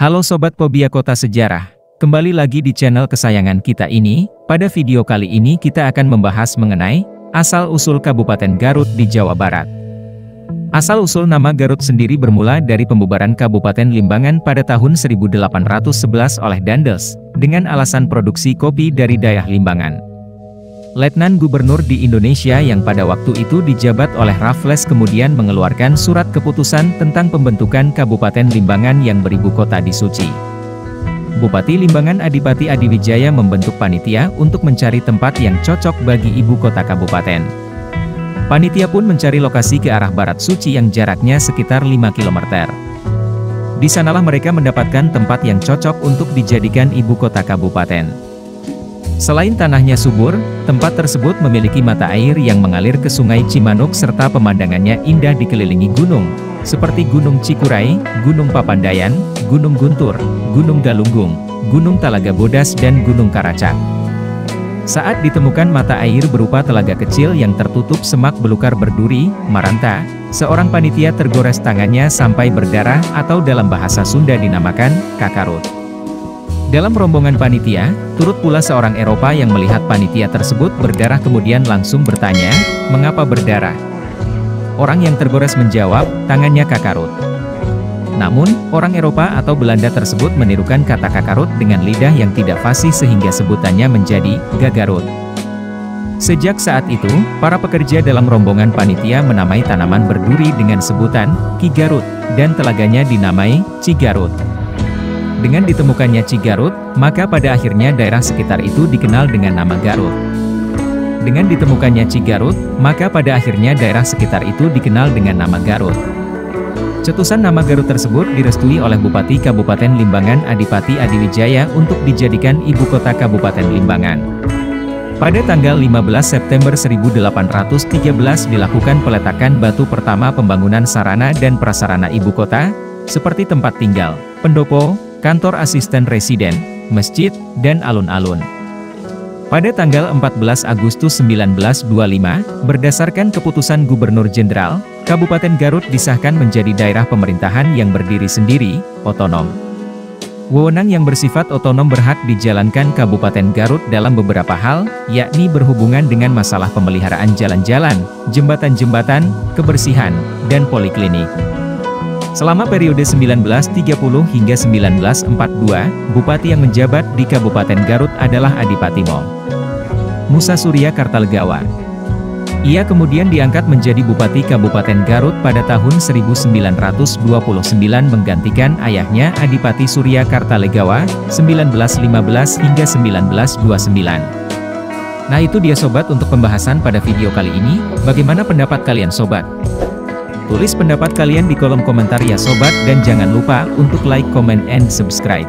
Halo Sobat Pobia Kota Sejarah, kembali lagi di channel kesayangan kita ini. Pada video kali ini kita akan membahas mengenai asal-usul Kabupaten Garut di Jawa Barat. Asal-usul nama Garut sendiri bermula dari pembubaran Kabupaten Limbangan pada tahun 1811 oleh Daendels, dengan alasan produksi kopi dari daerah Limbangan. Letnan Gubernur di Indonesia yang pada waktu itu dijabat oleh Raffles kemudian mengeluarkan surat keputusan tentang pembentukan Kabupaten Limbangan yang beribu kota di Suci. Bupati Limbangan Adipati Adiwijaya membentuk panitia untuk mencari tempat yang cocok bagi ibu kota kabupaten. Panitia pun mencari lokasi ke arah barat Suci yang jaraknya sekitar 5 km. Di sanalah mereka mendapatkan tempat yang cocok untuk dijadikan ibu kota kabupaten. Selain tanahnya subur, tempat tersebut memiliki mata air yang mengalir ke Sungai Cimanuk serta pemandangannya indah dikelilingi gunung, seperti Gunung Cikuray, Gunung Papandayan, Gunung Guntur, Gunung Galunggung, Gunung Talaga Bodas dan Gunung Karacak. Saat ditemukan mata air berupa telaga kecil yang tertutup semak belukar berduri, maranta, seorang panitia tergores tangannya sampai berdarah atau dalam bahasa Sunda dinamakan kakarut. Dalam rombongan panitia, turut pula seorang Eropa yang melihat panitia tersebut berdarah kemudian langsung bertanya, mengapa berdarah? Orang yang tergores menjawab, tangannya kakarut. Namun, orang Eropa atau Belanda tersebut menirukan kata kakarut dengan lidah yang tidak fasih sehingga sebutannya menjadi gagarut. Sejak saat itu, para pekerja dalam rombongan panitia menamai tanaman berduri dengan sebutan Ki Garut, dan telaganya dinamai Cigarut. Dengan ditemukannya Cigarut, maka pada akhirnya daerah sekitar itu dikenal dengan nama Garut. Dengan ditemukannya Cigarut, maka pada akhirnya daerah sekitar itu dikenal dengan nama Garut. Cetusan nama Garut tersebut direstui oleh Bupati Kabupaten Limbangan Adipati Adiwijaya untuk dijadikan ibu kota Kabupaten Limbangan. Pada tanggal 15 September 1813 dilakukan peletakan batu pertama pembangunan sarana dan prasarana ibu kota, seperti tempat tinggal, pendopo, kantor asisten residen, masjid, dan alun-alun. Pada tanggal 14 Agustus 1925, berdasarkan keputusan Gubernur Jenderal, Kabupaten Garut disahkan menjadi daerah pemerintahan yang berdiri sendiri, otonom. Wewenang yang bersifat otonom berhak dijalankan Kabupaten Garut dalam beberapa hal, yakni berhubungan dengan masalah pemeliharaan jalan-jalan, jembatan-jembatan, kebersihan, dan poliklinik. Selama periode 1930 hingga 1942, Bupati yang menjabat di Kabupaten Garut adalah Adipati Mo. Musa Surya Kartalegawa. Ia kemudian diangkat menjadi Bupati Kabupaten Garut pada tahun 1929 menggantikan ayahnya Adipati Surya Kartalegawa, 1915 hingga 1929. Nah itu dia sobat untuk pembahasan pada video kali ini, bagaimana pendapat kalian sobat? Tulis pendapat kalian di kolom komentar ya sobat dan jangan lupa untuk like, comment, and subscribe.